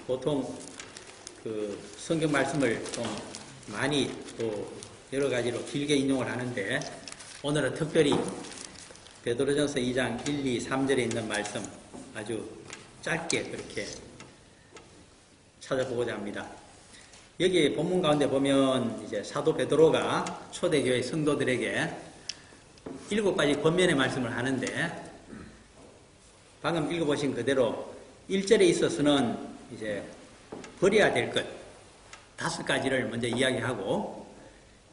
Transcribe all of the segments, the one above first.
보통 그 성경 말씀을 좀 많이 또 여러 가지로 길게 인용을 하는데, 오늘은 특별히 베드로전서 2장 1, 2, 3절에 있는 말씀 아주 짧게 그렇게 찾아보고자 합니다. 여기 본문 가운데 보면 이제 사도 베드로가 초대교회 성도들에게 7가지 권면의 말씀을 하는데, 방금 읽어보신 그대로 1절에 있어서는 이제 버려야 될 것 5가지를 먼저 이야기하고,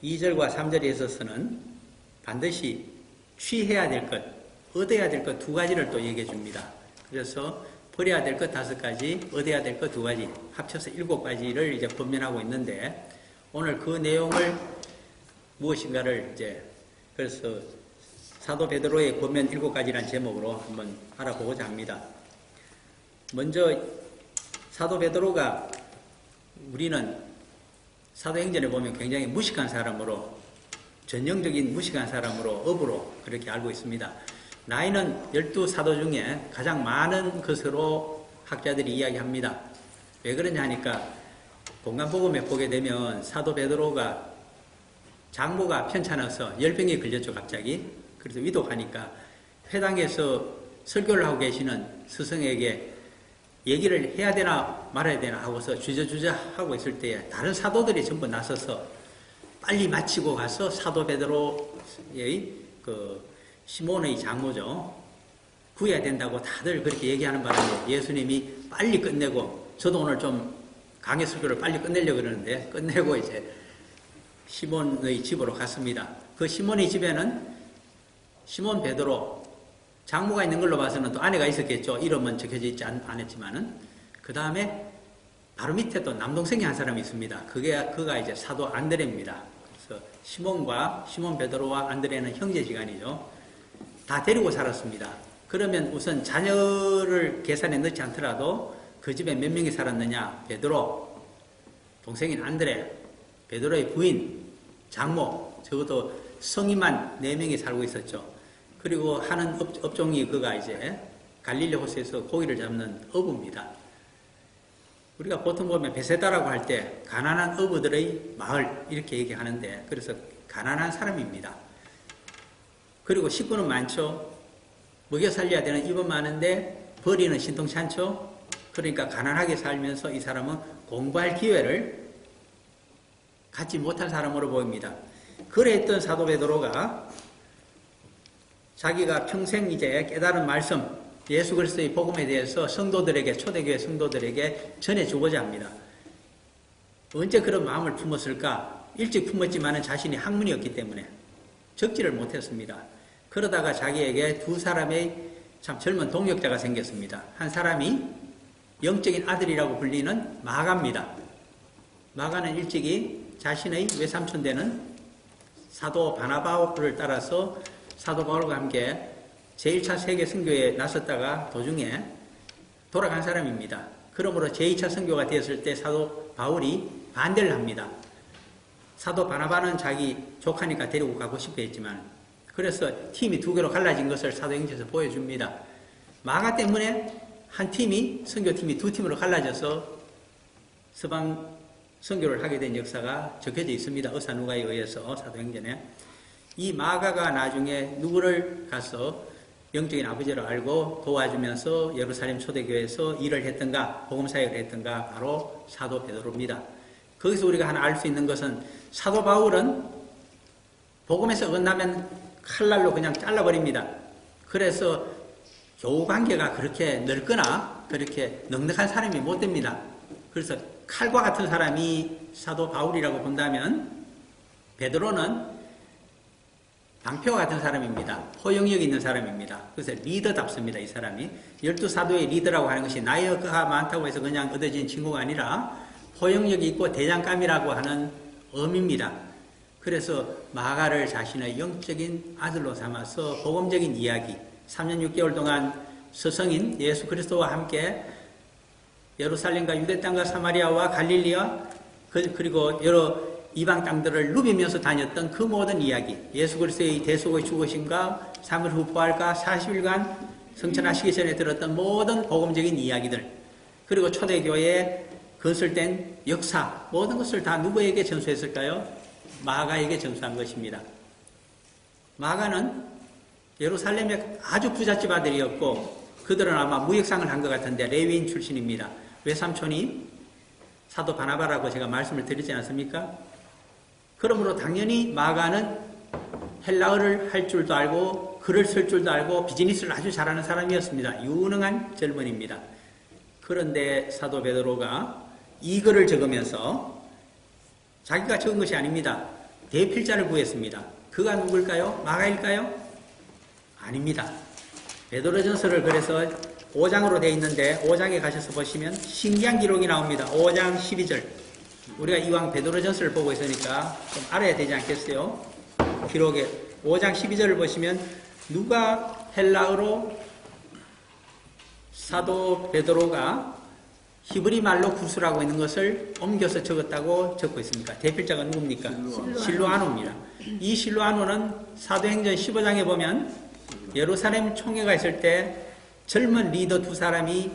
2절과 3절에 있어서는 반드시 취해야 될 것, 얻어야 될 것 2가지를 또 얘기해 줍니다. 그래서 버려야 될 것 5가지, 얻어야 될 것 2가지, 합쳐서 7가지를 이제 권면하고 있는데, 오늘 그 내용을 무엇인가를 이제, 그래서 사도 베드로의 권면 7가지라는 제목으로 한번 알아보고자 합니다. 먼저 사도 베드로가, 우리는 사도행전에 보면 굉장히 무식한 사람으로, 전형적인 무식한 사람으로, 업으로 그렇게 알고 있습니다. 나이는 12사도 중에 가장 많은 것으로 학자들이 이야기합니다. 왜 그러냐 하니까, 공간복음에 보게 되면 사도 베드로가 장모가 편찮아서 열병에 걸렸죠, 갑자기. 그래서 위독하니까 회당에서 설교를 하고 계시는 스승에게 얘기를 해야 되나 말아야 되나 하고서 주저주저 하고 있을 때에 다른 사도들이 전부 나서서 빨리 마치고 가서 사도 베드로의 그 시몬의 장모죠, 구해야 된다고 다들 그렇게 얘기하는 바람에 예수님이 빨리 끝내고, 저도 오늘 좀 강해 설교를 빨리 끝내려고 그러는데 끝내고 이제 시몬의 집으로 갔습니다. 그 시몬의 집에는 시몬 베드로, 장모가 있는 걸로 봐서는 또 아내가 있었겠죠. 이름은 적혀져 있지 않았지만은. 그 다음에 바로 밑에 또 남동생이 한 사람이 있습니다. 그가 이제 사도 안드레입니다. 그래서 시몬 베드로와 안드레는 형제지간이죠. 다 데리고 살았습니다. 그러면 우선 자녀를 계산에 넣지 않더라도 그 집에 몇 명이 살았느냐? 베드로, 동생인 안드레, 베드로의 부인, 장모, 적어도 성인만 4명이 살고 있었죠. 그리고 하는 업종이 그가 이제 갈릴리 호수에서 고기를 잡는 어부입니다. 우리가 보통 보면 베세다라고 할 때 가난한 어부들의 마을 이렇게 얘기하는데, 그래서 가난한 사람입니다. 그리고 식구는 많죠. 먹여 살려야 되는 입은 많은데 벌이는 신통치 않죠. 그러니까 가난하게 살면서 이 사람은 공부할 기회를 갖지 못한 사람으로 보입니다. 그랬던 사도 베드로가 자기가 평생 이제 깨달은 말씀, 예수 그리스도의 복음에 대해서 성도들에게, 초대교회 성도들에게 전해주고자 합니다. 언제 그런 마음을 품었을까? 일찍 품었지만 자신이 학문이었기 때문에 적지를 못했습니다. 그러다가 자기에게 2사람의 참 젊은 동역자가 생겼습니다. 한 사람이 영적인 아들이라고 불리는 마가입니다. 마가는 일찍이 자신의 외삼촌 되는 사도 바나바를 따라서 사도 바울과 함께 제1차 세계 선교에 나섰다가 도중에 돌아간 사람입니다. 그러므로 제2차 선교가 되었을 때 사도 바울이 반대를 합니다. 사도 바나바는 자기 조카니까 데리고 가고 싶어 했지만, 그래서 팀이 2개로 갈라진 것을 사도행전에서 보여줍니다. 마가 때문에 한 팀이, 선교팀이 2팀으로 갈라져서 서방 선교를 하게 된 역사가 적혀져 있습니다. 의사누가에 의해서 사도행전에. 이 마가가 나중에 누구를 가서 영적인 아버지를 알고 도와주면서 예루살렘 초대교회에서 일을 했던가, 복음사역을 했던가, 바로 사도 베드로입니다. 거기서 우리가 하나 알 수 있는 것은, 사도 바울은 복음에서 어긋나면 칼날로 그냥 잘라버립니다. 그래서 교우관계가 그렇게 넓거나 그렇게 넉넉한 사람이 못 됩니다. 그래서 칼과 같은 사람이 사도 바울이라고 본다면, 베드로는 방표와 같은 사람입니다. 포용력 있는 사람입니다. 그래서 리더답습니다, 이 사람이. 12사도의 리더라고 하는 것이 나이가 많다고 해서 그냥 얻어진 친구가 아니라 포용력이 있고 대장감이라고 하는 의미입니다. 그래서 마가를 자신의 영적인 아들로 삼아서 복음적인 이야기, 3년 6개월 동안 스승인 예수 그리스도와 함께 예루살렘과 유대 땅과 사마리아와 갈릴리와 그리고 여러 이방 땅들을 누비면서 다녔던 그 모든 이야기, 예수 그리스도의 대속의 죽으심과 3일 후 부활과 40일간 성천하시기 전에 들었던 모든 복음적인 이야기들, 그리고 초대교회의 건설된 역사, 모든 것을 다 누구에게 전수했을까요? 마가에게 전수한 것입니다. 마가는 예루살렘의 아주 부잣집 아들이었고 그들은 아마 무역상을 한 것 같은데 레위인 출신입니다. 외삼촌이 사도 바나바라고 제가 말씀을 드리지 않습니까? 그러므로 당연히 마가는 헬라어를 할 줄도 알고 글을 쓸 줄도 알고 비즈니스를 아주 잘하는 사람이었습니다. 유능한 젊은입니다. 그런데 사도 베드로가 이 글을 적으면서 자기가 적은 것이 아닙니다. 대필자를 구했습니다. 그가 누굴까요? 마가일까요? 아닙니다. 베드로전서를 그래서 5장으로 되어 있는데 5장에 가셔서 보시면 신기한 기록이 나옵니다. 5장 12절. 우리가 이왕 베드로전서를 보고 있으니까 좀 알아야 되지 않겠어요? 기록에 5장 12절을 보시면 누가 헬라어로 사도 베드로가 히브리 말로 구술하고 있는 것을 옮겨서 적었다고 적고 있습니까? 대필자가 누굽니까? 실로아노입니다. 이 실로아노는 사도행전 15장에 보면 예루살렘 총회가 있을 때 젊은 리더 두 사람이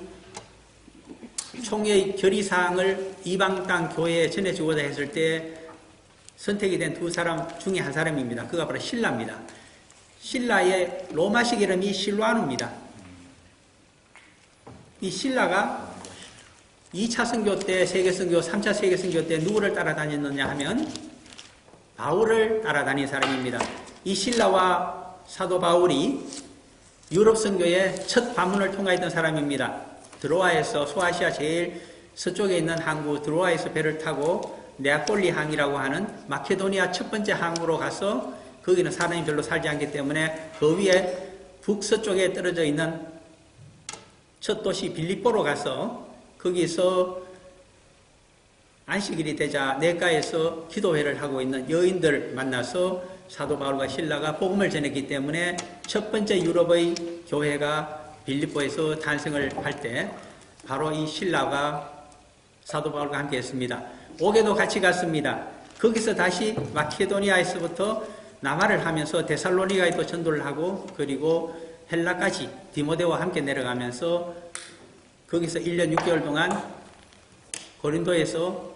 총회의 결의사항을 이방 땅 교회에 전해주고자 했을 때 선택이 된 두 사람 중에 한 사람입니다. 그가 바로 실라입니다. 실라의 로마식 이름이 실로아노입니다. 이 실라가 2차 선교 때, 세계선교, 3차 세계선교 때 누구를 따라다녔느냐 하면 바울을 따라다닌 사람입니다. 이 실라와 사도 바울이 유럽 선교의 첫 방문을 통과했던 사람입니다. 드로아에서 소아시아 제일 서쪽에 있는 항구 드로아에서 배를 타고 네아폴리 항이라고 하는 마케도니아 첫 번째 항으로 가서 거기는 사람이 별로 살지 않기 때문에 그 위에 북서쪽에 떨어져 있는 첫 도시 빌립보로 가서 거기서 안식일이 되자 내가에서 기도회를 하고 있는 여인들 만나서 사도 바울과 실라가 복음을 전했기 때문에 첫 번째 유럽의 교회가 빌립보에서 탄생을 할 때 바로 이 실라가 사도 바울과 함께 했습니다. 옥에도 같이 갔습니다. 거기서 다시 마케도니아에서부터 남하를 하면서 데살로니가에 또 전도를 하고 그리고 헬라까지 디모데와 함께 내려가면서 거기서 1년 6개월 동안 고린도에서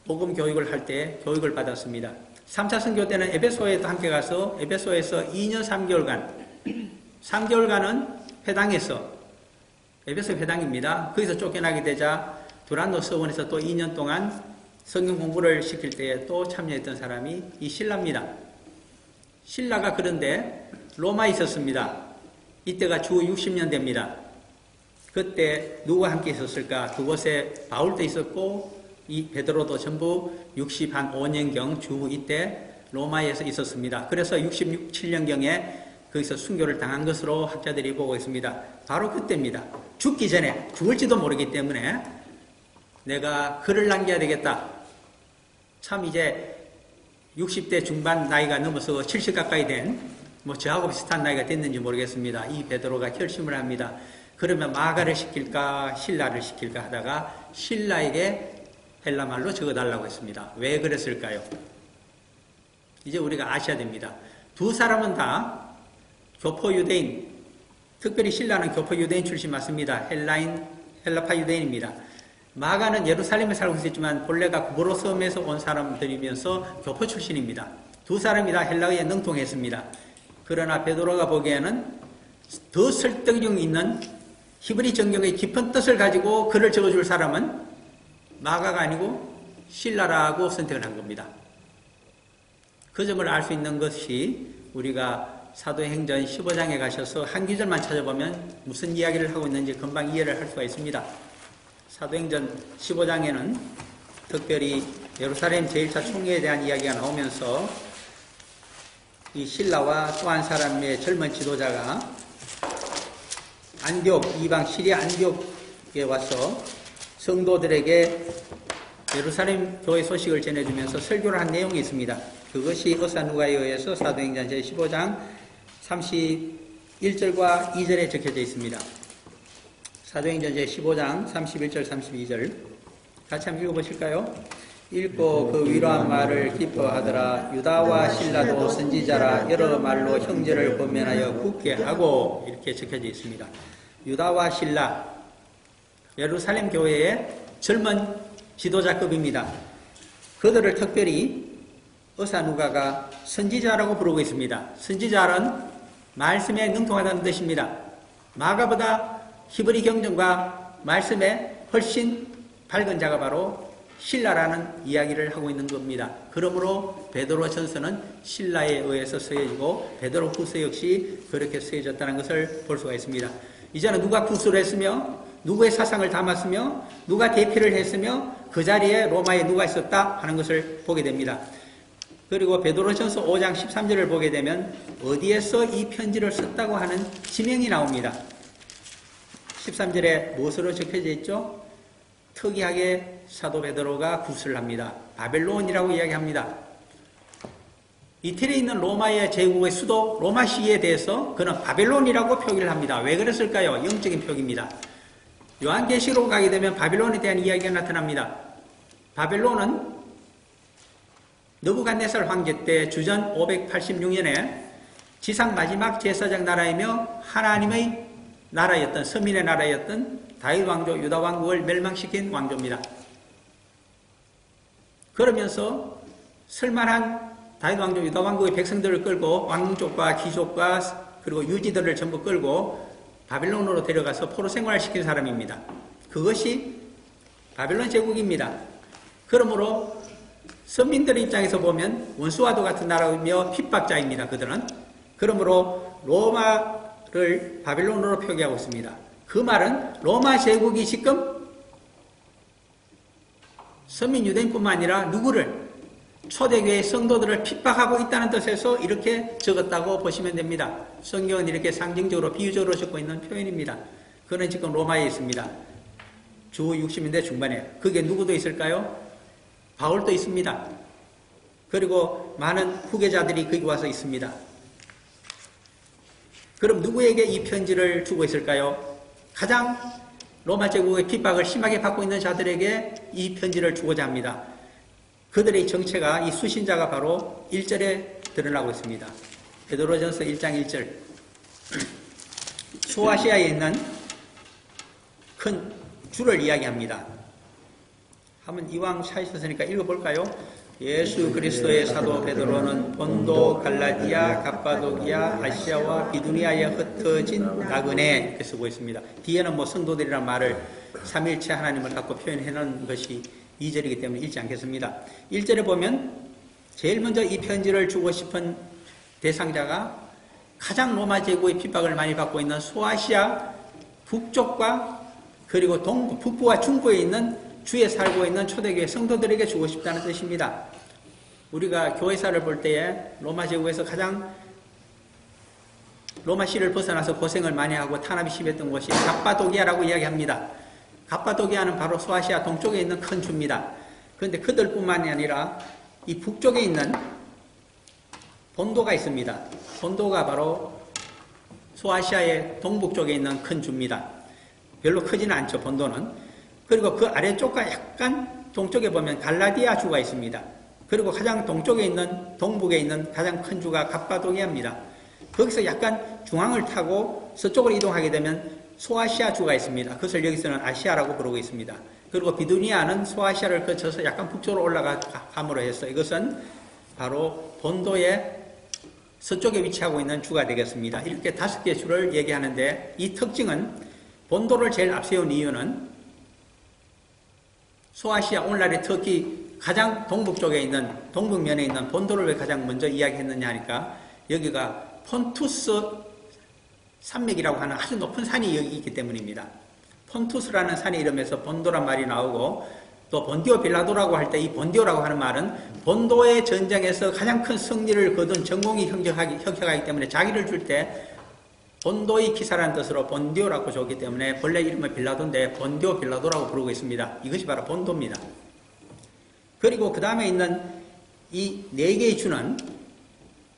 복음 교육을 할 때 교육을 받았습니다. 3차 선교 때는 에베소에도 함께 가서 에베소에서 2년 3개월간은 회당에서 에베소 회당입니다. 거기서 쫓겨나게 되자 두란노 서원에서 또 2년 동안 성경 공부를 시킬 때에 또 참여했던 사람이 이 실라입니다. 실라가 그런데 로마에 있었습니다. 이때가 주 60년 됩니다. 그때 누구와 함께 있었을까? 그곳에 바울도 있었고 이 베드로도 전부 65년경 주 이때 로마에서 있었습니다. 그래서 67년경에 거기서 순교를 당한 것으로 학자들이 보고 있습니다. 바로 그때입니다. 죽기 전에 죽을지도 모르기 때문에 내가 글을 남겨야 되겠다. 참 이제 60대 중반 나이가 넘어서 70 가까이 된 저하고 비슷한 나이가 됐는지 모르겠습니다. 이 베드로가 결심을 합니다. 그러면 마가를 시킬까 실라를 시킬까 하다가 실라에게 헬라말로 적어달라고 했습니다. 왜 그랬을까요? 이제 우리가 아셔야 됩니다. 두 사람은 다 교포 유대인, 특별히 실라는 교포 유대인 출신 맞습니다. 헬라파 유대인입니다. 마가는 예루살렘에 살고 있었지만 본래가 구브로 섬에서 온 사람들이면서 교포 출신입니다. 두 사람이 다 헬라어에 능통했습니다. 그러나 베드로가 보기에는 더 설득력 있는 히브리 정경의 깊은 뜻을 가지고 글을 적어줄 사람은 마가가 아니고 실라라고 선택을 한 겁니다. 그 점을 알 수 있는 것이 우리가 사도행전 15장에 가셔서 한 구절만 찾아보면 무슨 이야기를 하고 있는지 금방 이해를 할 수가 있습니다. 사도행전 15장에는 특별히 예루살렘 제1차 총회에 대한 이야기가 나오면서 이 실라와 또 한 사람의 젊은 지도자가 안디옥, 이방 시리아 안디옥에 와서 성도들에게 예루살렘 교회 소식을 전해주면서 설교를 한 내용이 있습니다. 그것이 의사누가에 의해서 사도행전 제15장 31절과 2절에 적혀져 있습니다. 사도행전 제15장 31절 32절 같이 한번 읽어보실까요? 읽고 그 위로한 말을 기뻐하더라. 유다와 실라도 선지자라 여러 말로 형제를 권면하여 굳게 하고 이렇게 적혀져 있습니다. 유다와 실라 예루살렘 교회의 젊은 지도자급입니다. 그들을 특별히 의사 누가가 선지자라고 부르고 있습니다. 선지자는 말씀에 능통하다는 뜻입니다. 마가보다 히브리 경전과 말씀에 훨씬 밝은 자가 바로 실라라는 이야기를 하고 있는 겁니다. 그러므로 베드로 전서는 실라에 의해서 쓰여지고 베드로 후서 역시 그렇게 쓰여졌다는 것을 볼 수가 있습니다. 이제는 누가 구술을 했으며 누구의 사상을 담았으며 누가 대피를 했으며 그 자리에 로마에 누가 있었다 하는 것을 보게 됩니다. 그리고 베드로전서 5장 13절을 보게 되면 어디에서 이 편지를 썼다고 하는 지명이 나옵니다. 13절에 무엇으로 적혀져 있죠? 특이하게 사도 베드로가 구술을 합니다. 바벨론이라고 이야기합니다. 이태리에 있는 로마의 제국의 수도 로마시에 대해서 그는 바벨론이라고 표기를 합니다. 왜 그랬을까요? 영적인 표기입니다. 요한계시록 가게 되면 바벨론에 대한 이야기가 나타납니다. 바벨론은 느부갓네살 황제 때 주전 586년에 지상 마지막 제사장 나라이며 하나님의 나라였던 서민의 나라였던 다윗 왕조 유다 왕국을 멸망시킨 왕조입니다. 그러면서 쓸만한 다윗 왕조 유다 왕국의 백성들을 끌고 왕족과 귀족과 그리고 유지들을 전부 끌고 바벨론으로 데려가서 포로 생활시킨 사람입니다. 그것이 바벨론 제국입니다. 그러므로 선민들의 입장에서 보면 원수와도 같은 나라이며 핍박자입니다. 그들은. 그러므로 로마를 바벨론으로 표기하고 있습니다. 그 말은 로마 제국이 지금 선민 유대인뿐만 아니라 누구를 초대교회 성도들을 핍박하고 있다는 뜻에서 이렇게 적었다고 보시면 됩니다. 성경은 이렇게 상징적으로 비유적으로 적고 있는 표현입니다. 그는 지금 로마에 있습니다. 주 60년대 중반에. 그게 누구도 있을까요? 바울도 있습니다. 그리고 많은 후계자들이 거기 와서 있습니다. 그럼 누구에게 이 편지를 주고 있을까요? 가장 로마 제국의 핍박을 심하게 받고 있는 자들에게 이 편지를 주고자 합니다. 그들의 정체가 이 수신자가 바로 1절에 드러나고 있습니다. 베드로전서 1장 1절. 소아시아에 있는 큰 줄을 이야기합니다. 한번 이왕 찾으셨으니까 읽어볼까요? 예수 그리스도의 사도 베드로는 본도, 갈라디아, 갑바도기아, 아시아와 비두니아에 흩어진 나그네 이렇게 쓰고 있습니다. 뒤에는 뭐 성도들이란 말을 삼일체 하나님을 갖고 표현해 놓은 것이 2절이기 때문에 읽지 않겠습니다. 1절에 보면 제일 먼저 이 편지를 주고 싶은 대상자가 가장 로마 제국의 핍박을 많이 받고 있는 소아시아 북쪽과 그리고 동부, 북부와 중부에 있는 주에 살고 있는 초대교회 성도들에게 주고 싶다는 뜻입니다. 우리가 교회사를 볼 때에 로마 제국에서 가장 로마시를 벗어나서 고생을 많이 하고 탄압이 심했던 곳이 갑바도기아라고 이야기합니다. 갑바도기아는 바로 소아시아 동쪽에 있는 큰 주입니다. 그런데 그들뿐만이 아니라 이 북쪽에 있는 본도가 있습니다. 본도가 바로 소아시아의 동북쪽에 있는 큰 주입니다. 별로 크지는 않죠, 본도는. 그리고 그 아래쪽과 약간 동쪽에 보면 갈라디아 주가 있습니다. 그리고 가장 동쪽에 있는, 동북에 있는 가장 큰 주가 갑바도기아입니다. 거기서 약간 중앙을 타고 서쪽으로 이동하게 되면 소아시아 주가 있습니다. 그것을 여기서는 아시아라고 부르고 있습니다. 그리고 비두니아는 소아시아를 거쳐서 약간 북쪽으로 올라감으로 해서 이것은 바로 본도의 서쪽에 위치하고 있는 주가 되겠습니다. 이렇게 5개 주를 얘기하는데 이 특징은 본도를 제일 앞세운 이유는 소아시아, 오늘날의 터키 가장 동북쪽에 있는, 동북면에 있는 본도를 왜 가장 먼저 이야기했느냐 하니까 여기가 폰투스 산맥이라고 하는 아주 높은 산이 여기 있기 때문입니다. 폰투스라는 산의 이름에서 본도란 말이 나오고 또 본디오 빌라도라고 할 때 이 본디오라고 하는 말은 본도의 전쟁에서 가장 큰 승리를 거둔 전공이 형격하기 때문에 자기를 줄 때 본도의 기사라는 뜻으로 본디오라고 적기 때문에 본래 이름은 빌라도인데 본디오 빌라도라고 부르고 있습니다. 이것이 바로 본도입니다. 그리고 그 다음에 있는 이 4개의 주는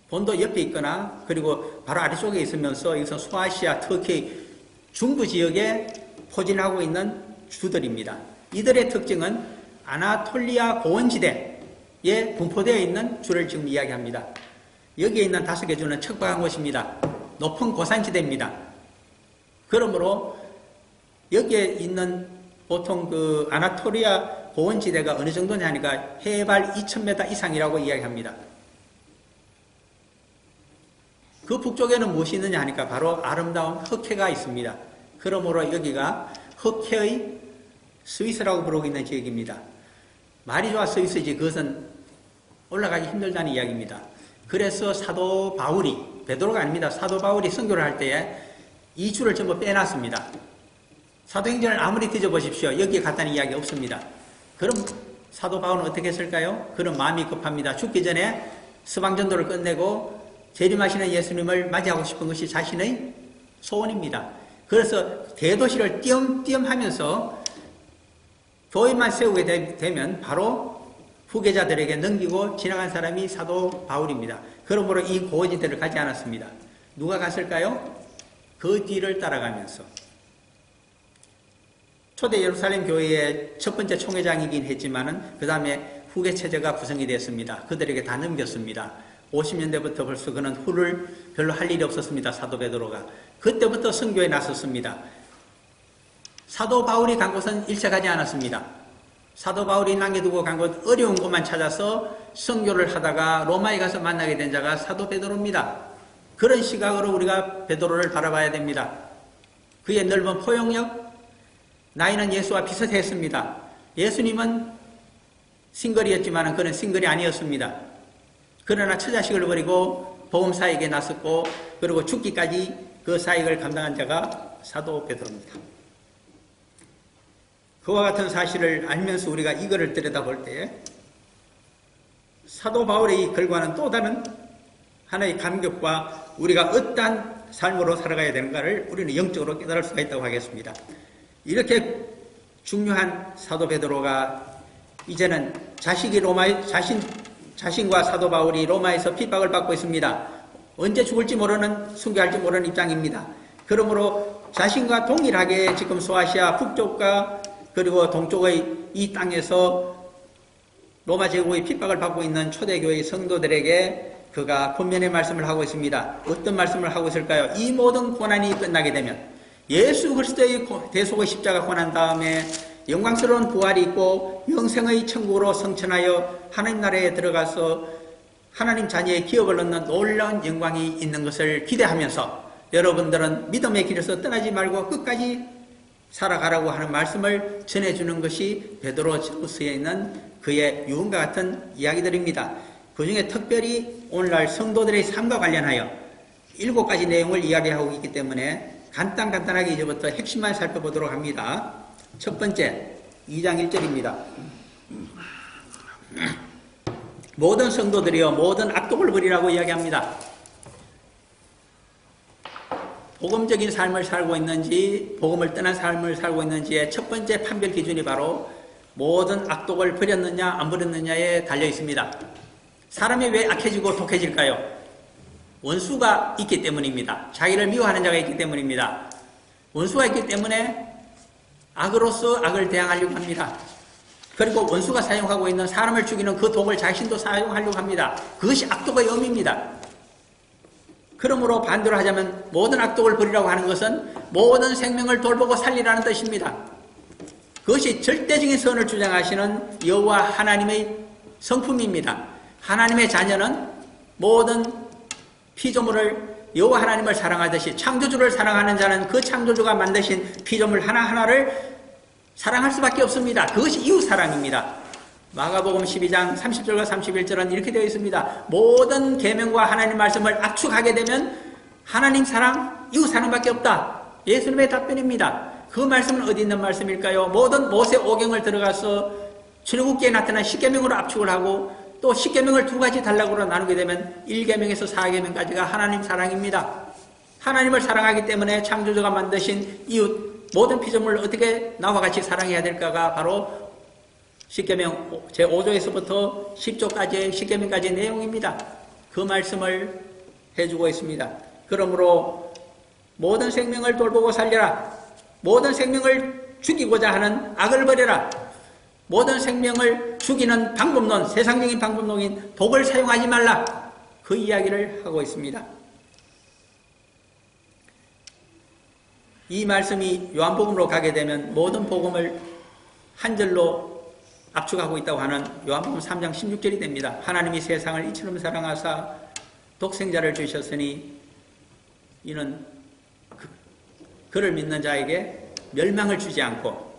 본도 옆에 있거나 그리고 바로 아래쪽에 있으면서 이것은 소아시아, 터키 중부 지역에 포진하고 있는 주들입니다. 이들의 특징은 아나톨리아 고원지대에 분포되어 있는 주를 지금 이야기합니다. 여기에 있는 5개 주는 척박한 곳입니다. 높은 고산지대입니다. 그러므로 여기에 있는 보통 그 아나톨리아 고원지대가 어느 정도냐 하니까 해발 2000m 이상이라고 이야기합니다. 그 북쪽에는 무엇이 있느냐 하니까 바로 아름다운 흑해가 있습니다. 그러므로 여기가 흑해의 스위스라고 부르고 있는 지역입니다. 말이 좋아 스위스지 그것은 올라가기 힘들다는 이야기입니다. 그래서 사도 바울이, 베드로가 아닙니다. 사도 바울이 선교를 할 때에 이 줄을 전부 빼놨습니다. 사도행전을 아무리 뒤져보십시오. 여기에 갔다는 이야기 없습니다. 그럼 사도 바울은 어떻게 했을까요? 그런 마음이 급합니다. 죽기 전에 서방전도를 끝내고 재림하시는 예수님을 맞이하고 싶은 것이 자신의 소원입니다. 그래서 대도시를 띄엄띄엄 하면서 교회만 세우게 되면 바로 후계자들에게 넘기고 지나간 사람이 사도 바울입니다. 그러므로 이 고지대를 가지 않았습니다. 누가 갔을까요? 그 뒤를 따라가면서 초대 예루살렘 교회의 첫 번째 총회장이긴 했지만은 그 다음에 후계 체제가 구성이 됐습니다. 그들에게 다 넘겼습니다. 50년대부터 벌써 그는 후를 별로 할 일이 없었습니다. 사도 베드로가. 그때부터 선교에 나섰습니다. 사도 바울이 간 곳은 일체 가지 않았습니다. 사도 바울이 남겨두고 간 곳 어려운 곳만 찾아서 선교를 하다가 로마에 가서 만나게 된 자가 사도 베드로입니다. 그런 시각으로 우리가 베드로를 바라봐야 됩니다. 그의 넓은 포용력, 나이는 예수와 비슷했습니다. 예수님은 싱글이었지만 그는 싱글이 아니었습니다. 그러나 처자식을 버리고 복음사에게 나섰고 그리고 죽기까지 그 사역을 감당한 자가 사도 베드로입니다. 그와 같은 사실을 알면서 우리가 이거를 들여다볼 때 사도 바울의 이 글과는 또 다른 하나의 감격과 우리가 어떠한 삶으로 살아가야 되는가를 우리는 영적으로 깨달을 수가 있다고 하겠습니다. 이렇게 중요한 사도 베드로가 이제는 자신과 사도 바울이 로마에서 핍박을 받고 있습니다. 언제 죽을지 모르는, 순교할지 모르는 입장입니다. 그러므로 자신과 동일하게 지금 소아시아 북쪽과 그리고 동쪽의 이 땅에서 로마 제국의 핍박을 받고 있는 초대교회 성도들에게 그가 권면의 말씀을 하고 있습니다. 어떤 말씀을 하고 있을까요? 이 모든 고난이 끝나게 되면 예수 그리스도의 대속의 십자가 고난 다음에 영광스러운 부활이 있고 영생의 천국으로 성천하여 하나님 나라에 들어가서 하나님 자녀의 기업을 얻는 놀라운 영광이 있는 것을 기대하면서 여러분들은 믿음의 길에서 떠나지 말고 끝까지 살아가라고 하는 말씀을 전해주는 것이 베드로전서에 있는 그의 유언과 같은 이야기들입니다. 그 중에 특별히 오늘날 성도들의 삶과 관련하여 7가지 내용을 이야기하고 있기 때문에 간단하게 이제부터 핵심만 살펴보도록 합니다. 첫 번째, 2장 1절입니다. 모든 성도들이여 모든 악독을 버리라고 이야기합니다. 복음적인 삶을 살고 있는지 복음을 떠난 삶을 살고 있는지의 첫 번째 판별 기준이 바로 모든 악독을 버렸느냐 안 버렸느냐에 달려 있습니다. 사람이 왜 악해지고 독해질까요? 원수가 있기 때문입니다. 자기를 미워하는 자가 있기 때문입니다. 원수가 있기 때문에 악으로서 악을 대항하려고 합니다. 그리고 원수가 사용하고 있는 사람을 죽이는 그 독을 자신도 사용하려고 합니다. 그것이 악독의 의미입니다. 그러므로 반대로 하자면 모든 악독을 버리라고 하는 것은 모든 생명을 돌보고 살리라는 뜻입니다. 그것이 절대적인 선을 주장하시는 여호와 하나님의 성품입니다. 하나님의 자녀는 모든 피조물을 여호와 하나님을 사랑하듯이 창조주를 사랑하는 자는 그 창조주가 만드신 피조물 하나하나를 사랑할 수밖에 없습니다. 그것이 이웃사랑입니다. 마가복음 12장 30절과 31절은 이렇게 되어 있습니다. 모든 계명과 하나님 말씀을 압축하게 되면 하나님 사랑, 이웃 사랑밖에 없다. 예수님의 답변입니다. 그 말씀은 어디 있는 말씀일까요? 모든 모세 오경을 들어가서 출애굽기에 나타난 십계명으로 압축을 하고 또 십계명을 2가지 단락으로 나누게 되면 1계명에서 4계명까지가 하나님 사랑입니다. 하나님을 사랑하기 때문에 창조주가 만드신 이웃 모든 피조물을 어떻게 나와 같이 사랑해야 될까가 바로 십계명 제5조에서부터 10조까지의 십계명까지의 내용입니다. 그 말씀을 해주고 있습니다. 그러므로 모든 생명을 돌보고 살려라. 모든 생명을 죽이고자 하는 악을 버려라. 모든 생명을 죽이는 방법론, 세상적인 방법론인 독을 사용하지 말라. 그 이야기를 하고 있습니다. 이 말씀이 요한복음으로 가게 되면 모든 복음을 한 절로 압축하고 있다고 하는 요한복음 3장 16절이 됩니다. 하나님이 세상을 이처럼 사랑하사 독생자를 주셨으니 이는 그를 믿는 자에게 멸망을 주지 않고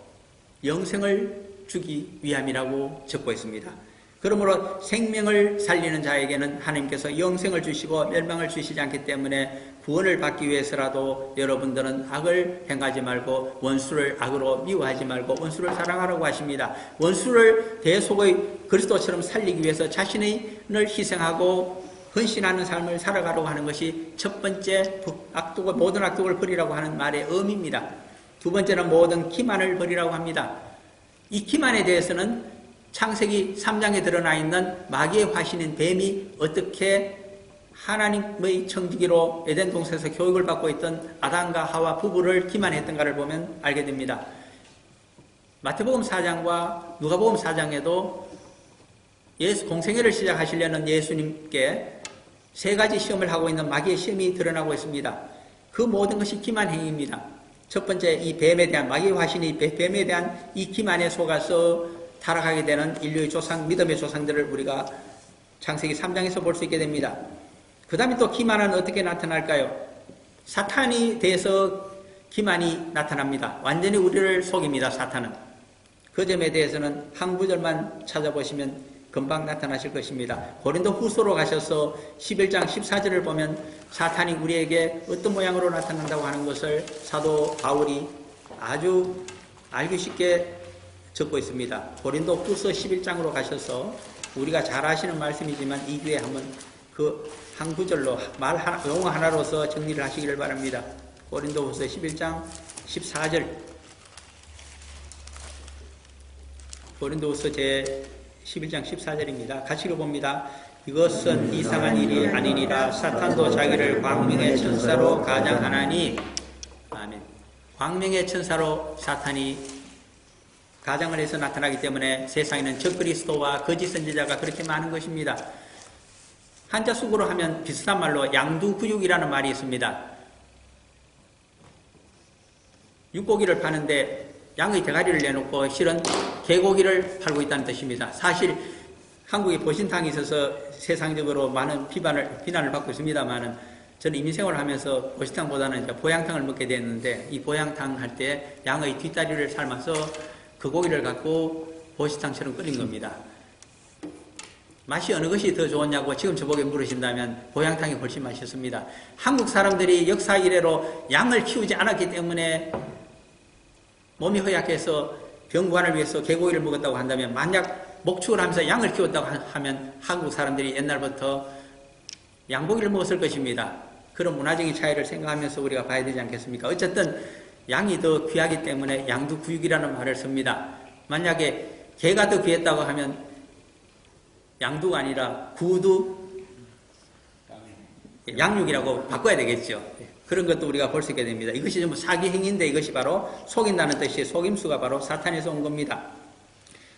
영생을 주기 위함이라고 적고 있습니다. 그러므로 생명을 살리는 자에게는 하나님께서 영생을 주시고 멸망을 주시지 않기 때문에 구원을 받기 위해서라도 여러분들은 악을 행하지 말고 원수를 악으로 미워하지 말고 원수를 사랑하라고 하십니다. 원수를 대속의 그리스도처럼 살리기 위해서 자신을 희생하고 헌신하는 삶을 살아가려고 하는 것이 첫 번째 모든 악독을 버리라고 하는 말의 의미입니다. 두 번째는 모든 기만을 버리라고 합니다. 이 기만에 대해서는 창세기 3장에 드러나 있는 마귀의 화신인 뱀이 어떻게 하나님의 청지기로 에덴 동산에서 교육을 받고 있던 아담과 하와 부부를 기만했던가를 보면 알게 됩니다. 마태복음 4장과 누가복음 4장에도 공생애를 시작하시려는 예수님께 세 가지 시험을 하고 있는 마귀의 시험이 드러나고 있습니다. 그 모든 것이 기만 행위입니다. 첫 번째, 이 뱀에 대한 마귀의 화신이 뱀에 대한 이 기만에 속아서 타락하게 되는 인류의 조상, 믿음의 조상들을 우리가 창세기 3장에서 볼 수 있게 됩니다. 그 다음에 또 기만은 어떻게 나타날까요? 사탄이 대해서 기만이 나타납니다. 완전히 우리를 속입니다, 사탄은. 그 점에 대해서는 한 구절만 찾아보시면 금방 나타나실 것입니다. 고린도 후서로 가셔서 11장 14절을 보면 사탄이 우리에게 어떤 모양으로 나타난다고 하는 것을 사도 바울이 아주 알기 쉽게 적고 있습니다. 고린도 후서 11장으로 가셔서 우리가 잘 아시는 말씀이지만 이 기회에 한번 그 한 구절로 용어 하나로서 정리를 하시기를 바랍니다. 고린도 후서 11장 14절. 고린도 후서 제 11장 14절입니다. 같이 읽어봅니다. 이것은 이상한 일이 아니니라. 사탄도 자기를 광명의 천사로 가장하나니. 아멘. 광명의 천사로 사탄이 가장을 해서 나타나기 때문에 세상에는 적그리스도와 거짓 선지자가 그렇게 많은 것입니다. 한자숙으로 하면 비슷한 말로 양두구육이라는 말이 있습니다. 육고기를 파는데 양의 대가리를 내놓고 실은 개고기를 팔고 있다는 뜻입니다. 사실 한국에 보신탕이 있어서 세상적으로 많은 비난을 받고 있습니다만은 저는 이민생활을 하면서 보신탕보다는 이제 보양탕을 먹게 됐는데 이 보양탕 할 때 양의 뒷다리를 삶아서 그 고기를 갖고 보신탕처럼 끓인 겁니다. 맛이 어느 것이 더 좋았냐고 지금 저보게 물으신다면 보양탕이 훨씬 맛있습니다. 한국 사람들이 역사 이래로 양을 키우지 않았기 때문에 몸이 허약해서 병구안을 위해서 개고기를 먹었다고 한다면 만약 목축을 하면서 양을 키웠다고 하면 한국 사람들이 옛날부터 양고기를 먹었을 것입니다. 그런 문화적인 차이를 생각하면서 우리가 봐야 되지 않겠습니까? 어쨌든 양이 더 귀하기 때문에 양두구육이라는 말을 씁니다. 만약에 개가 더 귀했다고 하면 양두가 아니라 구두 양육이라고 바꿔야 되겠죠. 그런 것도 우리가 볼 수 있게 됩니다. 이것이 전부 사기 행위인데 이것이 바로 속인다는 뜻이 속임수가 바로 사탄에서 온 겁니다.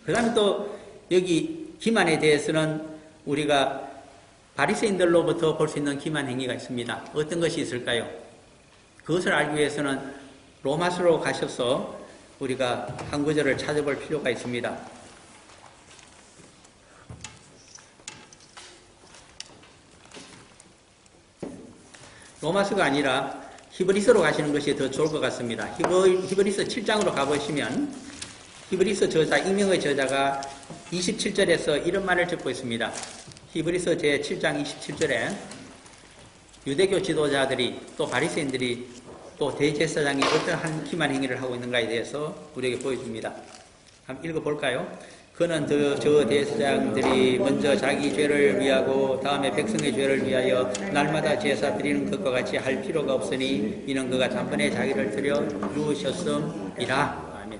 그 다음에 또 여기 기만에 대해서는 우리가 바리새인들로부터 볼 수 있는 기만 행위가 있습니다. 어떤 것이 있을까요? 그것을 알기 위해서는 로마서로 가셔서 우리가 한 구절을 찾아볼 필요가 있습니다. 로마서가 아니라 히브리서로 가시는 것이 더 좋을 것 같습니다. 히브리서 7장으로 가보시면 히브리서 저자, 익명의 저자가 27절에서 이런 말을 적고 있습니다. 히브리서 제7장 27절에 유대교 지도자들이 또 바리새인들이 또 대제사장이 어떠한 기만 행위를 하고 있는가에 대해서 우리에게 보여줍니다. 한번 읽어볼까요? 그는 저 대제사장들이 먼저 자기 죄를 위하고 다음에 백성의 죄를 위하여 날마다 제사 드리는 것과 같이 할 필요가 없으니 이는 그가 단번에 자기를 드려 주셨음이라. 아멘.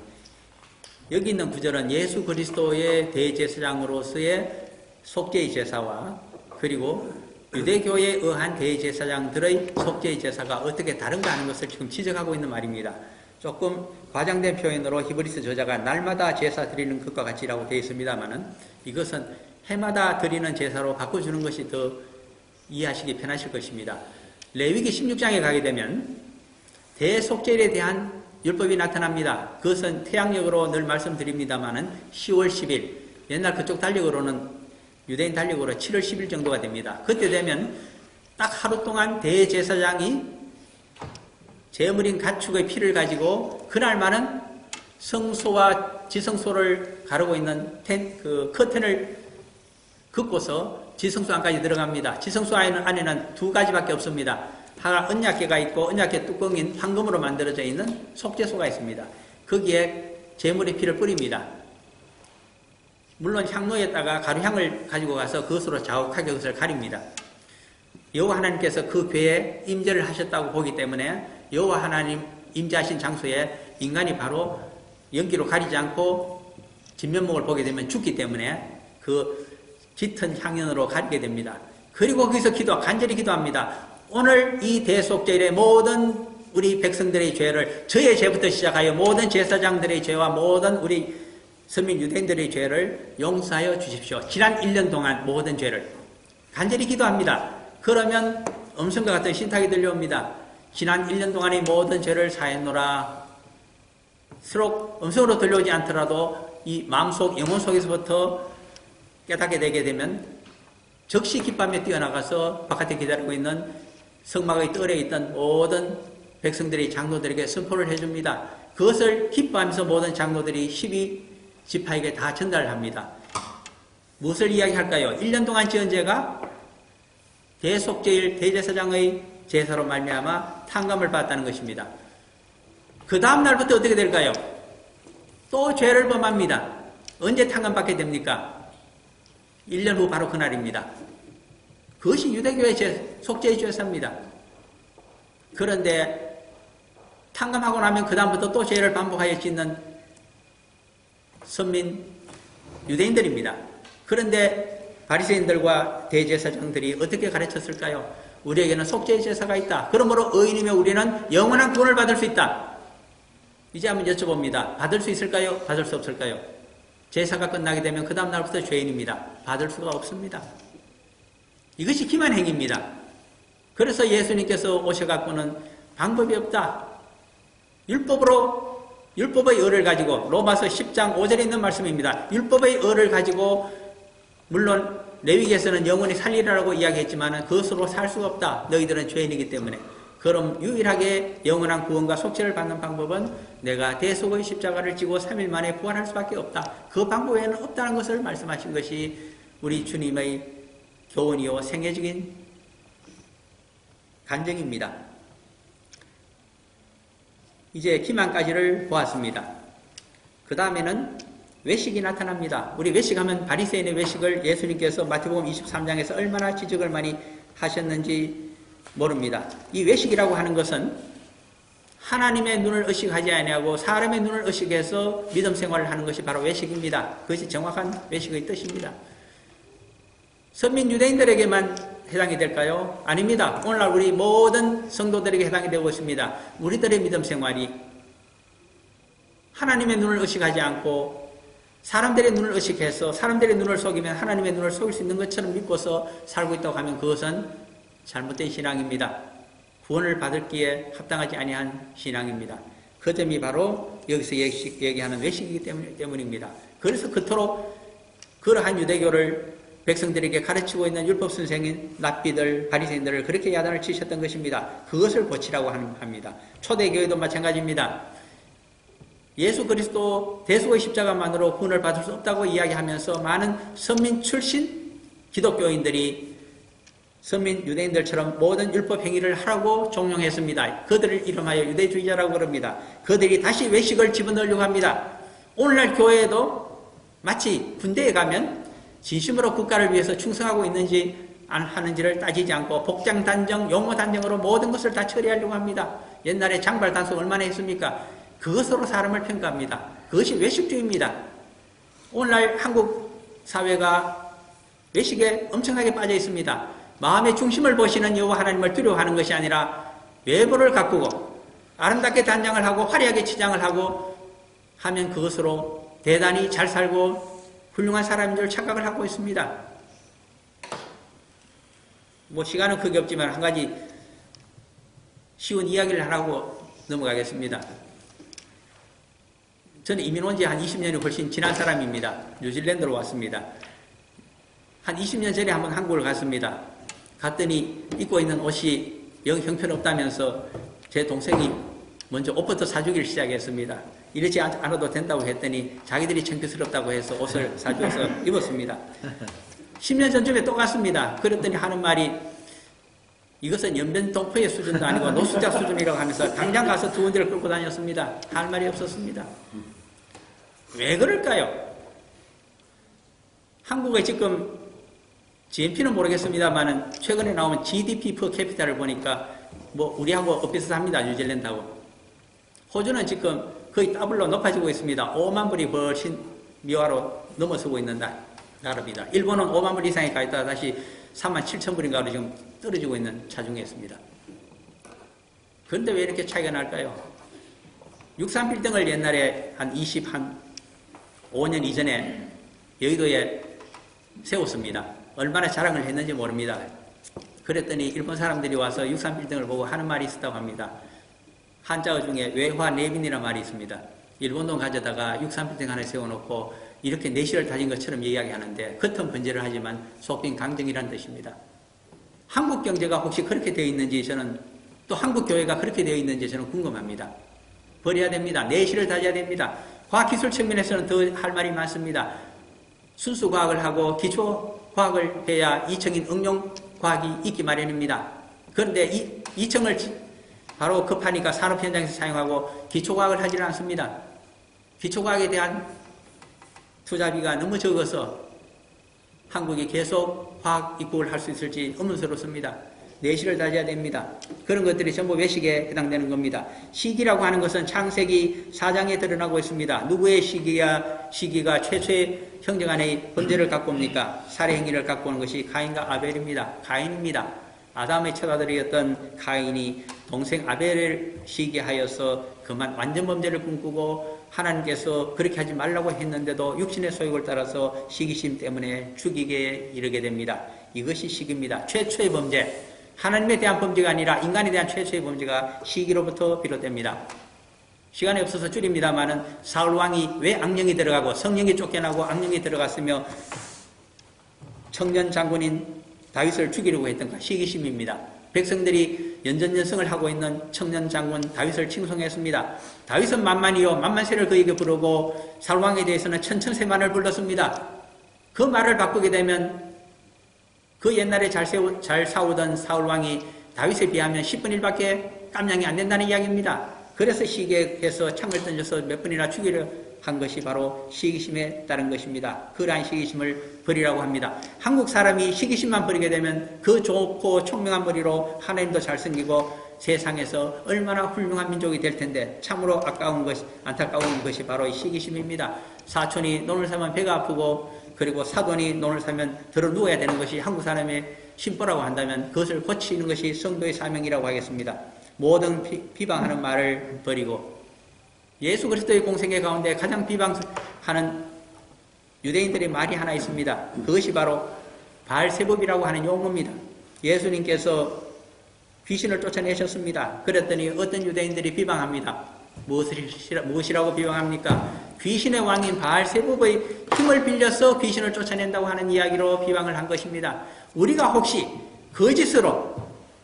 여기 있는 구절은 예수 그리스도의 대제사장으로서의 속죄의 제사와 그리고 유대교에 의한 대제사장들의 속죄의 제사가 어떻게 다른가 하는 것을 지금 지적하고 있는 말입니다. 조금 과장된 표현으로 히브리서 저자가 날마다 제사 드리는 것과 같이라고 되어 있습니다만은 이것은 해마다 드리는 제사로 바꿔주는 것이 더 이해하시기 편하실 것입니다. 레위기 16장에 가게 되면 대속죄에 대한 율법이 나타납니다. 그것은 태양력으로 늘 말씀드립니다만은 10월 10일, 옛날 그쪽 달력으로는 유대인 달력으로 7월 10일 정도가 됩니다. 그때 되면 딱 하루 동안 대제사장이 제물인 가축의 피를 가지고 그날만은 성소와 지성소를 가르고 있는 그 커튼을 긋고서 지성소 안까지 들어갑니다. 지성소 안에는 두 가지밖에 없습니다. 하나 언약궤가 있고 언약궤 뚜껑인 황금으로 만들어져 있는 속죄소가 있습니다. 거기에 제물의 피를 뿌립니다. 물론 향로에다가 가루향을 가지고 가서 그것으로 자욱하게 그것을 가립니다. 여호와 하나님께서 그 궤에 임재를 하셨다고 보기 때문에 여호와 하나님 임재하신 장소에 인간이 바로 연기로 가리지 않고 진면목을 보게 되면 죽기 때문에 그 짙은 향연으로 가리게 됩니다. 그리고 거기서 간절히 기도합니다. 오늘 이 대속죄일에 모든 우리 백성들의 죄를, 저의 죄부터 시작하여 모든 제사장들의 죄와 모든 우리 선민 유대인들의 죄를 용서하여 주십시오. 지난 1년 동안 모든 죄를 간절히 기도합니다. 그러면 음성과 같은 신탁이 들려옵니다. 지난 1년 동안의 모든 죄를 사했노라. 서로 음성으로 들려오지 않더라도 이 마음속, 영혼 속에서부터 깨닫게 되게 되면 즉시 기쁨에 뛰어나가서 바깥에 기다리고 있는 성막의 뜰에 있던 모든 백성들이 장로들에게 선포를 해줍니다. 그것을 기뻐하면서 모든 장로들이 12지파에게 다 전달을 합니다. 무엇을 이야기할까요? 1년 동안 지은 죄가 대속죄일 대제사장의 제사로 말미암아 탕감을 받았다는 것입니다. 그 다음 날부터 어떻게 될까요? 또 죄를 범합니다. 언제 탕감받게 됩니까? 1년 후 바로 그날입니다. 그것이 유대교의 속죄의 죄사입니다. 그런데 탕감하고 나면 그 다음부터 또 죄를 반복하여 짓는 선민 유대인들입니다. 그런데 바리새인들과 대제사장들이 어떻게 가르쳤을까요? 우리에게는 속죄의 제사가 있다. 그러므로 의인이며 우리는 영원한 구원을 받을 수 있다. 이제 한번 여쭤봅니다. 받을 수 있을까요? 받을 수 없을까요? 제사가 끝나게 되면 그 다음 날부터 죄인입니다. 받을 수가 없습니다. 이것이 기만 행위입니다. 그래서 예수님께서 오셔갖고는 방법이 없다. 율법의 의를 가지고, 로마서 10장 5절에 있는 말씀입니다. 율법의 의를 가지고, 물론 레위기에서는 영원히 살리라고 이야기했지만 그것으로 살 수가 없다. 너희들은 죄인이기 때문에. 그럼 유일하게 영원한 구원과 속죄를 받는 방법은 내가 대속의 십자가를 지고 3일 만에 부활할 수밖에 없다. 그 방법 외에는 없다는 것을 말씀하신 것이 우리 주님의 교훈이요 생애적인 간증입니다. 이제 기만까지를 보았습니다. 그 다음에는 외식이 나타납니다. 우리 외식하면 바리새인의 외식을 예수님께서 마태복음 23장에서 얼마나 지적을 많이 하셨는지 모릅니다. 이 외식이라고 하는 것은 하나님의 눈을 의식하지 아니하고 사람의 눈을 의식해서 믿음 생활을 하는 것이 바로 외식입니다. 그것이 정확한 외식의 뜻입니다. 선민 유대인들에게만 해당이 될까요? 아닙니다. 오늘날 우리 모든 성도들에게 해당이 되고 있습니다. 우리들의 믿음 생활이 하나님의 눈을 의식하지 않고 사람들의 눈을 의식해서 사람들의 눈을 속이면 하나님의 눈을 속일 수 있는 것처럼 믿고서 살고 있다고 하면 그것은 잘못된 신앙입니다. 구원을 받을기에 합당하지 아니한 신앙입니다. 그 점이 바로 여기서 얘기하는 외식이기 때문입니다. 그래서 그토록 그러한 유대교를 백성들에게 가르치고 있는 율법 선생인 랍비들, 바리새인들을 그렇게 야단을 치셨던 것입니다. 그것을 고치라고 합니다. 초대교회도 마찬가지입니다. 예수 그리스도 대속의 십자가만으로 구원을 받을 수 없다고 이야기하면서 많은 선민 출신 기독교인들이 선민 유대인들처럼 모든 율법 행위를 하라고 종용했습니다. 그들을 이름하여 유대주의자라고 그럽니다. 그들이 다시 외식을 집어넣으려고 합니다. 오늘날 교회에도 마치 군대에 가면 진심으로 국가를 위해서 충성하고 있는지 안 하는지를 따지지 않고 복장 단정, 용어 단정으로 모든 것을 다 처리하려고 합니다. 옛날에 장발 단속 얼마나 했습니까? 그것으로 사람을 평가합니다. 그것이 외식주의입니다. 오늘날 한국 사회가 외식에 엄청나게 빠져 있습니다. 마음의 중심을 보시는 여호와 하나님을 두려워하는 것이 아니라 외모를 가꾸고 아름답게 단장을 하고 화려하게 치장을 하고 하면 그것으로 대단히 잘 살고 훌륭한 사람인 줄 착각을 하고 있습니다. 시간은 크게 없지만 한 가지 쉬운 이야기를 하라고 넘어가겠습니다. 저는 이민 온 지 한 20년이 훨씬 지난 사람입니다. 뉴질랜드로 왔습니다. 한 20년 전에 한번 한국을 갔습니다. 갔더니 입고 있는 옷이 영 형편없다면서 제 동생이 먼저 옷부터 사주기를 시작했습니다. 이러지 않아도 된다고 했더니 자기들이 창피스럽다고 해서 옷을 사줘서 입었습니다. 10년 전쯤에 또 갔습니다. 그랬더니 하는 말이 이것은 연변동포의 수준도 아니고 노숙자 수준이라고 하면서 당장 가서 두 군데를 끌고 다녔습니다. 할 말이 없었습니다. 왜 그럴까요? 한국의 지금 GNP는 모르겠습니다만은 최근에 나오는 GDP per capita를 보니까 뭐 우리하고 비슷합니다. 뉴질랜드하고. 호주는 지금 거의 더블로 높아지고 있습니다. 5만 불이 훨씬 미화로 넘어서고 있는 나라입니다. 일본은 5만 불 이상에 가 있다가 다시 3만 7천 불인가로 지금 떨어지고 있는 차중에 있습니다. 그런데 왜 이렇게 차이가 날까요? 63빌딩을 옛날에 한 25년 이전에 여의도에 세웠습니다. 얼마나 자랑을 했는지 모릅니다. 그랬더니 일본 사람들이 와서 63빌딩을 보고 하는 말이 있었다고 합니다. 한자어 중에 외화내빈이라는 말이 있습니다. 일본 돈 가져다가 63빌딩 하나 세워놓고 이렇게 내실을 다진 것처럼 이야기하는데 겉은 번제를 하지만 속빈 강정이라는 뜻입니다. 한국 경제가 혹시 그렇게 되어 있는지 저는 또 한국 교회가 그렇게 되어 있는지 저는 궁금합니다. 버려야 됩니다. 내실을 다져야 됩니다. 과학기술 측면에서는 더 할 말이 많습니다. 순수과학을 하고 기초과학을 해야 2층인 응용과학이 있기 마련입니다. 그런데 2층을 바로 급하니까 산업 현장에서 사용하고 기초과학을 하지는 않습니다. 기초과학에 대한 투자비가 너무 적어서 한국이 계속 과학 입국을 할 수 있을지 의문스럽습니다. 내실을 다져야 됩니다. 그런 것들이 전부 외식에 해당되는 겁니다. 시기라고 하는 것은 창세기 4장에 드러나고 있습니다. 누구의 시기가 최초의 형제 간의 범죄를 갖고 옵니까? 살해 행위를 갖고 오는 것이 가인과 아벨입니다. 가인입니다. 아담의 첫아들이었던 가인이 동생 아벨을 시기하여서 그만 완전 범죄를 꿈꾸고 하나님께서 그렇게 하지 말라고 했는데도 육신의 소욕을 따라서 시기심 때문에 죽이게 이르게 됩니다. 이것이 시기입니다. 최초의 범죄. 하나님에 대한 범죄가 아니라 인간에 대한 최초의 범죄가 시기로부터 비롯됩니다. 시간이 없어서 줄입니다만은 사울 왕이 왜 악령이 들어가고 성령이 쫓겨나고 악령이 들어갔으며 청년 장군인 다윗을 죽이려고 했던가? 시기심입니다. 백성들이 연전연승을 하고 있는 청년 장군 다윗을 칭송했습니다. 다윗은 만만이요 만만세를 그에게 부르고 사울 왕에 대해서는 천천세만을 불렀습니다. 그 말을 바꾸게 되면 그 옛날에 잘 싸우던 사울 왕이 다윗에 비하면 10분의 1밖에 깜냥이 안 된다는 이야기입니다. 그래서 시기해서 창을 던져서 몇 번이나 죽이려 한 것이 바로 시기심에 따른 것입니다. 그러한 시기심을 버리라고 합니다. 한국 사람이 시기심만 버리게 되면 그 좋고 총명한 머리로 하나님도 잘생기고 세상에서 얼마나 훌륭한 민족이 될 텐데 참으로 안타까운 것이 바로 이 시기심입니다. 사촌이 논을 사면 배가 아프고 그리고 사돈이 논을 사면 들어 누워야 되는 것이 한국 사람의 심보라고 한다면 그것을 고치는 것이 성도의 사명이라고 하겠습니다. 모든 비방하는 말을 버리고 예수 그리스도의 공생애 가운데 가장 비방하는 유대인들의 말이 하나 있습니다. 그것이 바로 바알세붑이라고 하는 용어입니다. 예수님께서 귀신을 쫓아내셨습니다. 그랬더니 어떤 유대인들이 비방합니다. 무엇이라고 비방합니까? 귀신의 왕인 바알세붑의 힘을 빌려서 귀신을 쫓아낸다고 하는 이야기로 비방을 한 것입니다. 우리가 혹시 거짓으로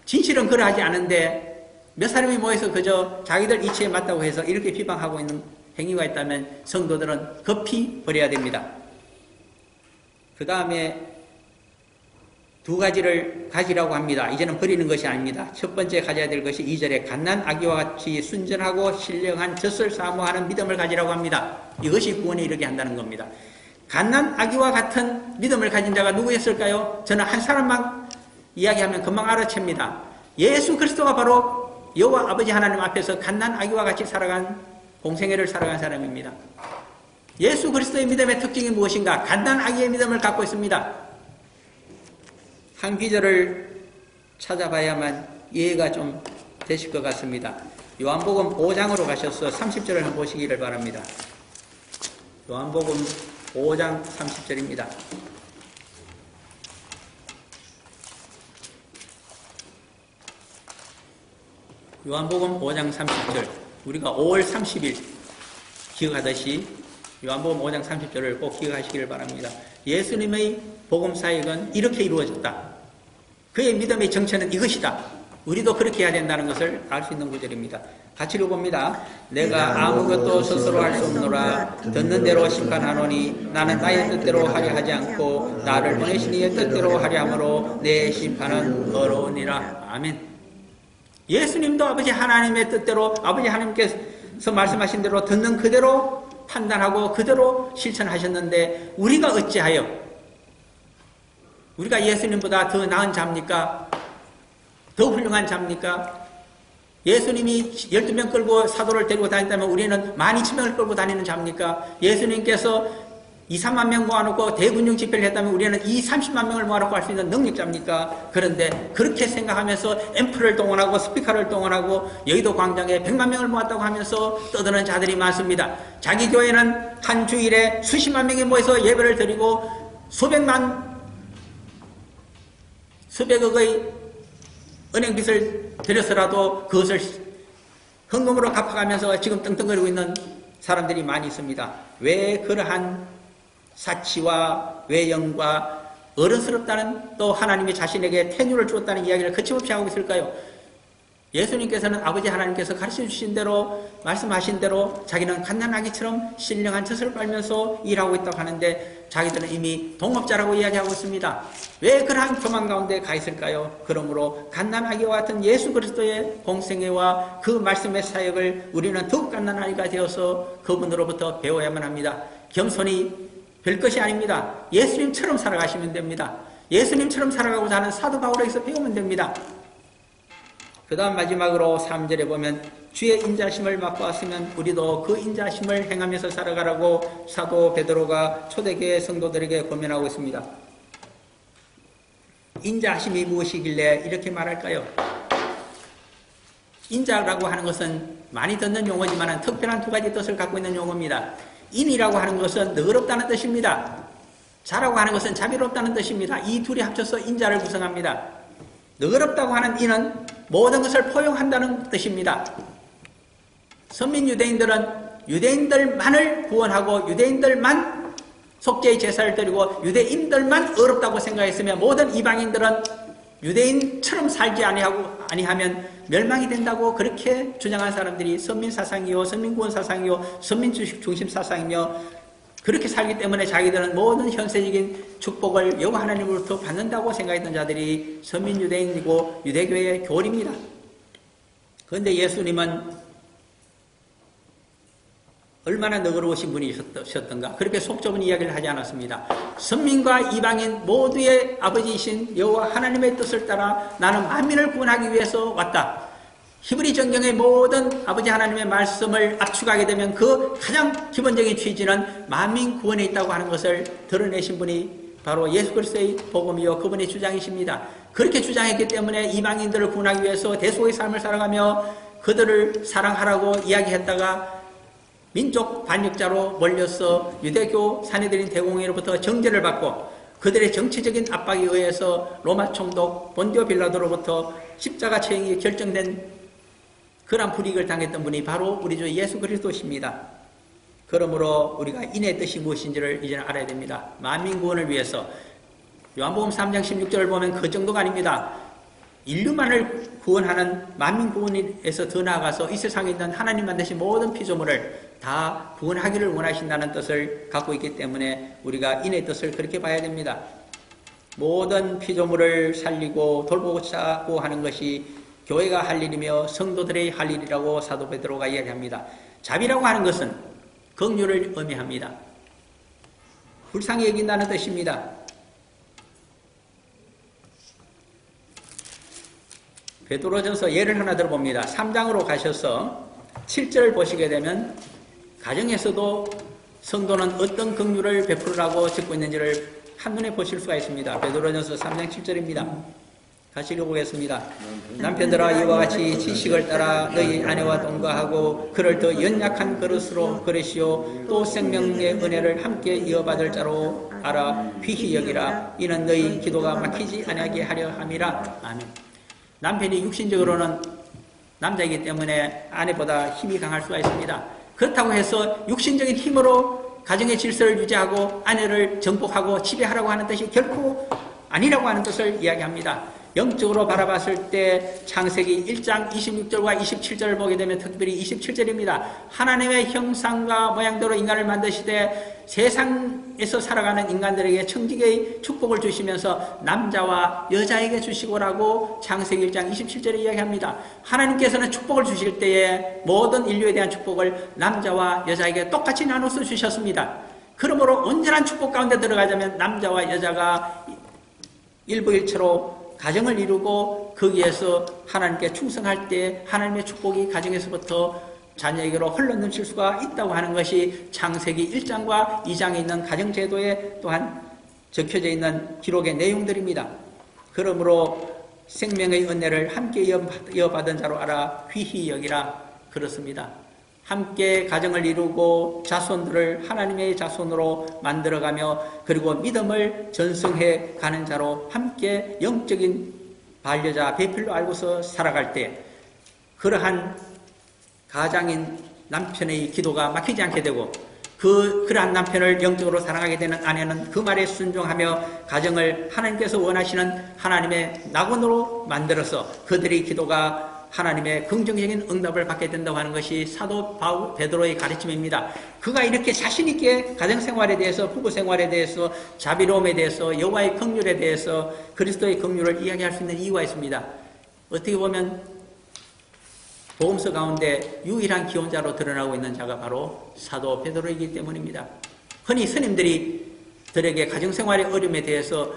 진실은 그러하지 않은데 몇 사람이 모여서 그저 자기들 이치에 맞다고 해서 이렇게 비방하고 있는 행위가 있다면 성도들은 급히 버려야 됩니다. 그 다음에 두 가지를 가지라고 합니다. 이제는 버리는 것이 아닙니다. 첫 번째 가져야 될 것이 2절에 갓난 아기와 같이 순전하고 신령한 젖을 사모하는 믿음을 가지라고 합니다. 이것이 구원에 이르게 한다는 겁니다. 갓난 아기와 같은 믿음을 가진 자가 누구였을까요? 저는 한 사람만 이야기하면 금방 알아챕니다. 예수 그리스도가 바로 여호와 아버지 하나님 앞에서 갓난 아기와 같이 살아간 공생애를 살아간 사람입니다. 예수 그리스도의 믿음의 특징이 무엇인가? 갓난 아기의 믿음을 갖고 있습니다. 한 기절을 찾아봐야만 이해가 좀 되실 것 같습니다. 요한복음 5장으로 가셔서 30절을 한번 보시기를 바랍니다. 요한복음 5장 30절입니다. 요한복음 5장 30절. 우리가 5월 30일 기억하듯이 요한복음 5장 30절을 꼭 기억하시기를 바랍니다. 예수님의 복음 사역은 이렇게 이루어졌다. 그의 믿음의 정체는 이것이다. 우리도 그렇게 해야 된다는 것을 알 수 있는 구절입니다. 같이 읽어봅니다. 내가 아무것도 스스로 할 수 없노라. 듣는 대로 심판하노니 나는 나의 뜻대로 하려 하지 않고 나를 보내신 이의 뜻대로 하려 하므로 내 심판은 어려우니라. 아멘. 예수님도 아버지 하나님의 뜻대로 아버지 하나님께서 말씀하신 대로 듣는 그대로 판단하고 그대로 실천하셨는데 우리가 어찌하여 우리가 예수님보다 더 나은 자입니까? 더 훌륭한 자입니까? 예수님이 12명 끌고 사도를 데리고 다닌다면 우리는 12,000명을 끌고 다니는 자입니까? 예수님께서 2, 3만 명 모아놓고 대군중 집회를 했다면 우리는 2, 30만 명을 모아놓고 할 수 있는 능력자입니까? 그런데 그렇게 생각하면서 앰프를 동원하고 스피커를 동원하고 여의도 광장에 100만 명을 모았다고 하면서 떠드는 자들이 많습니다. 자기 교회는 한 주일에 수십만 명이 모여서 예배를 드리고 수백억의 은행빚을 들여서라도 그것을 헌금으로 갚아가면서 지금 떵떵거리고 있는 사람들이 많이 있습니다. 왜 그러한 사치와 외형과 어른스럽다는 또 하나님이 자신에게 태유를 주었다는 이야기를 거침없이 하고 있을까요? 예수님께서는 아버지 하나님께서 가르쳐 주신 대로 말씀하신 대로 자기는 갓난아기처럼 신령한 젖을 빨면서 일하고 있다고 하는데 자기들은 이미 동업자라고 이야기하고 있습니다. 왜 그러한 교만 가운데 가 있을까요? 그러므로 갓난아기와 같은 예수 그리스도의 공생애와 그 말씀의 사역을 우리는 더욱 갓난아기가 되어서 그분으로부터 배워야만 합니다. 겸손이 별것이 아닙니다. 예수님처럼 살아가시면 됩니다. 예수님처럼 살아가고자 하는 사도 바울에게서 배우면 됩니다. 그 다음 마지막으로 3절에 보면 주의 인자심을 맛보았으면 우리도 그 인자심을 행하면서 살아가라고 사도 베드로가 초대교회 성도들에게 권면하고 있습니다. 인자심이 무엇이길래 이렇게 말할까요? 인자라고 하는 것은 많이 듣는 용어지만 특별한 두 가지 뜻을 갖고 있는 용어입니다. 인이라고 하는 것은 너그럽다는 뜻입니다. 자라고 하는 것은 자비롭다는 뜻입니다. 이 둘이 합쳐서 인자를 구성합니다. 너그럽다고 하는 인은 모든 것을 포용한다는 뜻입니다. 선민 유대인들은 유대인들만을 구원하고 유대인들만 속죄의 제사를 드리고 유대인들만 어렵다고 생각했으며 모든 이방인들은 유대인처럼 살지 아니하면 멸망이 된다고 그렇게 주장한 사람들이 선민사상이요 선민구원사상이요 선민중심 사상이며 그렇게 살기 때문에 자기들은 모든 현세적인 축복을 여호와 하나님으로부터 받는다고 생각했던 자들이 선민유대인이고 유대교의 교리입니다. 그런데 예수님은 얼마나 너그러우신 분이셨던가 그렇게 속 좁은 이야기를 하지 않았습니다. 선민과 이방인 모두의 아버지이신 여호와 하나님의 뜻을 따라 나는 만민을 구원하기 위해서 왔다. 히브리 정경의 모든 아버지 하나님의 말씀을 압축하게 되면 그 가장 기본적인 취지는 만민 구원에 있다고 하는 것을 드러내신 분이 바로 예수 그리스도의 복음이요 그분의 주장이십니다. 그렇게 주장했기 때문에 이방인들을 구원하기 위해서 대속의 삶을 살아가며 그들을 사랑하라고 이야기했다가 민족 반역자로 몰려서 유대교 사내들인 대공회로부터 정죄를 받고 그들의 정치적인 압박에 의해서 로마 총독 본디오 빌라도로부터 십자가 처형이 결정된 그런 불이익을 당했던 분이 바로 우리 주 예수 그리스도십니다. 그러므로 우리가 인의 뜻이 무엇인지를 이제는 알아야 됩니다. 만민 구원을 위해서 요한복음 3장 16절을 보면 그 정도가 아닙니다. 인류만을 구원하는 만민 구원에서 더 나아가서 이 세상에 있는 하나님 만드신 모든 피조물을 다 구원하기를 원하신다는 뜻을 갖고 있기 때문에 우리가 인의 뜻을 그렇게 봐야 됩니다. 모든 피조물을 살리고 돌보고자 하는 것이 교회가 할 일이며 성도들의 할 일이라고 사도 베드로가 이야기합니다. 자비라고 하는 것은 긍휼을 의미합니다. 불쌍히 여긴다는 뜻입니다. 베드로전서 예를 하나 들어봅니다. 3장으로 가셔서 7절을 보시게 되면 가정에서도 성도는 어떤 긍휼을 베풀으라고 적고 있는지를 한눈에 보실 수가 있습니다. 베드로전서 3장 7절입니다. 같이 읽어보겠습니다. 남편들아 이와 같이 지식을 따라 너희 아내와 동거하고 그를 더 연약한 그릇으로 그릇이요 또 생명의 은혜를 함께 이어받을 자로 알아 귀히 여기라. 이는 너희 기도가 막히지 아니하게 하려 함이라. 아멘. 남편이 육신적으로는 남자이기 때문에 아내보다 힘이 강할 수가 있습니다. 그렇다고 해서 육신적인 힘으로 가정의 질서를 유지하고 아내를 정복하고 지배하라고 하는 뜻이 결코 아니라고 하는 뜻을 이야기합니다. 영적으로 바라봤을 때 창세기 1장 26절과 27절을 보게 되면 특별히 27절입니다. 하나님의 형상과 모양대로 인간을 만드시되 세상에서 살아가는 인간들에게 청지기의 축복을 주시면서 남자와 여자에게 주시고라고 창세기 1장 27절에 이야기합니다. 하나님께서는 축복을 주실 때에 모든 인류에 대한 축복을 남자와 여자에게 똑같이 나눠서 주셨습니다. 그러므로 온전한 축복 가운데 들어가자면 남자와 여자가 일부일체로 가정을 이루고 거기에서 하나님께 충성할 때 하나님의 축복이 가정에서부터 자녀에게로 흘러넘칠 수가 있다고 하는 것이 창세기 1장과 2장에 있는 가정제도에 또한 적혀져 있는 기록의 내용들입니다. 그러므로 생명의 은혜를 함께 이어받은 자로 알아 휘히 여기라 그렇습니다. 함께 가정을 이루고 자손들을 하나님의 자손으로 만들어가며 그리고 믿음을 전승해 가는 자로 함께 영적인 반려자 배필로 알고서 살아갈 때 그러한 가장인 남편의 기도가 막히지 않게 되고 그러한 남편을 영적으로 사랑하게 되는 아내는 그 말에 순종하며 가정을 하나님께서 원하시는 하나님의 낙원으로 만들어서 그들의 기도가 하나님의 긍정적인 응답을 받게 된다고 하는 것이 사도 베드로의 가르침입니다. 그가 이렇게 자신있게 가정생활에 대해서 부부생활에 대해서 자비로움에 대해서 여호와의 긍휼에 대해서 그리스도의 긍휼을 이야기할 수 있는 이유가 있습니다. 어떻게 보면 복음서 가운데 유일한 기혼자로 드러나고 있는 자가 바로 사도 베드로이기 때문입니다. 흔히 스님들에게 가정생활의 어려움에 대해서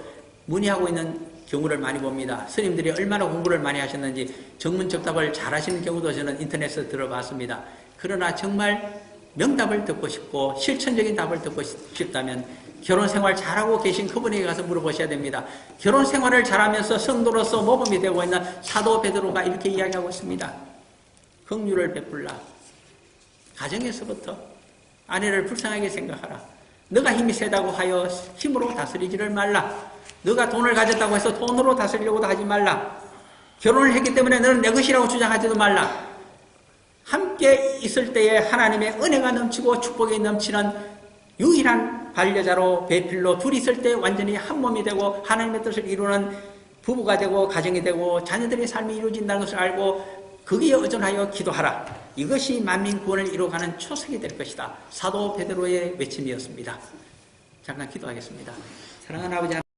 문의하고 있는 경우를 많이 봅니다. 스님들이 얼마나 공부를 많이 하셨는지 정문적답을 잘 하시는 경우도 저는 인터넷에서 들어봤습니다. 그러나 정말 명답을 듣고 싶고 실천적인 답을 듣고 싶다면 결혼생활 잘하고 계신 그분에게 가서 물어보셔야 됩니다. 결혼생활을 잘하면서 성도로서 모범이 되고 있는 사도 베드로가 이렇게 이야기하고 있습니다. 긍휼을 베풀라. 가정에서부터 아내를 불쌍하게 생각하라. 너가 힘이 세다고 하여 힘으로 다스리지를 말라. 너가 돈을 가졌다고 해서 돈으로 다스리려고도 하지 말라. 결혼을 했기 때문에 너는 내 것이라고 주장하지도 말라. 함께 있을 때에 하나님의 은혜가 넘치고 축복이 넘치는 유일한 반려자로 배필로 둘이 있을 때 완전히 한 몸이 되고 하나님의 뜻을 이루는 부부가 되고 가정이 되고 자녀들의 삶이 이루어진다는 것을 알고 거기에 의존하여 기도하라. 이것이 만민 구원을 이루어가는 초석이 될 것이다. 사도 베드로의 외침이었습니다. 잠깐 기도하겠습니다. 사랑하는 아버지 하나님,